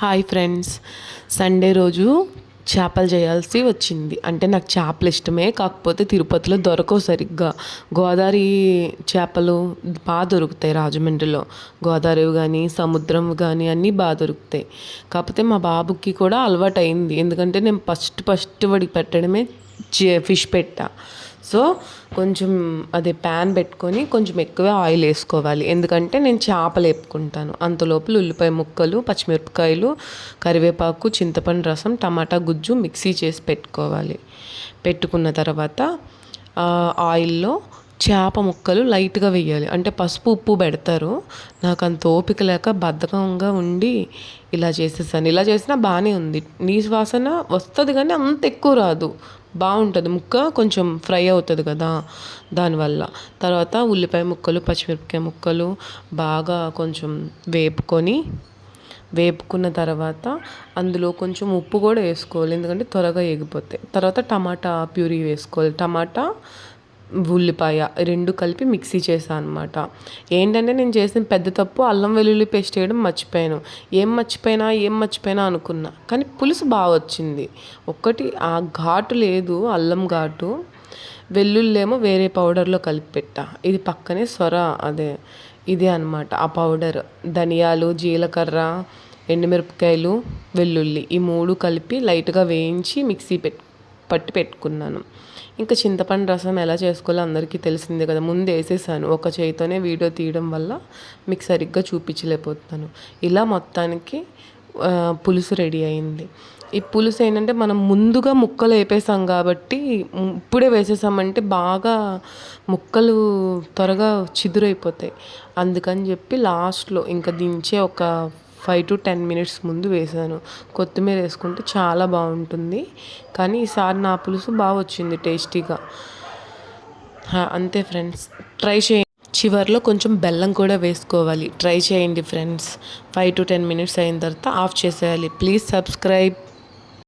Hi friends, Sunday రోజు చేపలు చేయాల్సి వచ్చింది. అంటే నాకు చేపలు ఇష్టమే, కాకపోతే తిరుపతిలో దొరకవు సరిగ్గా. గోదావరి చేపలు బాగా దొరుకుతాయి రాజమండ్రిలో. గోదావరివి కానీ సముద్రం కానీ అన్నీ బాగా దొరుకుతాయి. కాకపోతే మా బాబుకి కూడా అలవాటు అయింది, ఎందుకంటే నేను ఫస్ట్ వాడికి పెట్టడమే ఫిష్ పెట్టా. సో కొంచెం అదే ప్యాన్ పెట్టుకొని కొంచెం ఎక్కువే ఆయిల్ వేసుకోవాలి, ఎందుకంటే నేను చేపలు వేపుకుంటాను. అంతలోపల ఉల్లిపాయ ముక్కలు, పచ్చిమిరపకాయలు, కరివేపాకు, చింతపండు రసం, టమాటా గుజ్జు మిక్సీ చేసి పెట్టుకోవాలి. పెట్టుకున్న తర్వాత ఆయిల్లో చేప ముక్కలు లైట్గా వేయాలి. అంటే పసుపు ఉప్పు పెడతారు, నాకు అంత ఓపిక లేక బద్ధకంగా ఉండి ఇలా చేసేసాను. ఇలా చేసినా బాగానే ఉంది, నీసు వాసన వస్తుంది కానీ అంత ఎక్కువ రాదు, బాగుంటుంది. ముక్క కొంచెం ఫ్రై అవుతుంది కదా దానివల్ల. తర్వాత ఉల్లిపాయ ముక్కలు, పచ్చిమిరపకాయ ముక్కలు బాగా కొంచెం వేపుకున్న తర్వాత అందులో కొంచెం ఉప్పు కూడా వేసుకోవాలి, ఎందుకంటే త్వరగా ఎగిపోతాయి. తర్వాత టమాటా ప్యూరీ వేసుకోవాలి. టమాటా, ఉల్లిపాయ రెండు కలిపి మిక్సీ చేశాను అనమాట. ఏంటంటే నేను చేసిన పెద్ద తప్పు, అల్లం వెల్లుల్లి పేస్ట్ వేయడం మర్చిపోయాను. ఏం మర్చిపోయినా అనుకున్నా, కానీ పులుసు బాగా వచ్చింది. ఒక్కటి ఆ ఘాటు లేదు, అల్లం ఘాటు. వెల్లుల్లేమో వేరే పౌడర్లో కలిపి పెట్టా. ఇది పక్కనే ఇదే అనమాట ఆ పౌడర్. ధనియాలు, జీలకర్ర, ఎండుమిరపకాయలు, వెల్లుల్లి ఈ మూడు కలిపి లైట్గా వేయించి మిక్సీ పట్టి పెట్టుకున్నాను. ఇంకా చింతపండు రసం ఎలా చేసుకోవాలో అందరికీ తెలిసిందే కదా, ముందు వేసేసాను. ఒక చేతితోనే వీడియో తీయడం వల్ల మీకు సరిగ్గా చూపించలేకపోతున్నాను. ఇలా మొత్తానికి పులుసు రెడీ అయింది. ఈ పులుసు ఏంటంటే మనం ముందుగా ముక్కలు వేపేసాం కాబట్టి, ఇప్పుడే వేసేసామంటే బాగా ముక్కలు త్వరగా చిదురైపోతాయి. అందుకని చెప్పి లాస్ట్లో ఇంకా దించే ఒక 5 to 10 minutes ముందు వేసాను. కొత్తిమీర వేసుకుంటే చాలా బాగుంటుంది. కానీ ఈసారి నా పులుసు బాగా వచ్చింది, టేస్టీగా. అంతే ఫ్రెండ్స్, ట్రై చేయండి. చివరిలో కొంచెం బెల్లం కూడా వేసుకోవాలి. ట్రై చేయండి ఫ్రెండ్స్. 5 to 10 minutes అయిన తర్వాత ఆఫ్ చేసేయాలి. Please subscribe.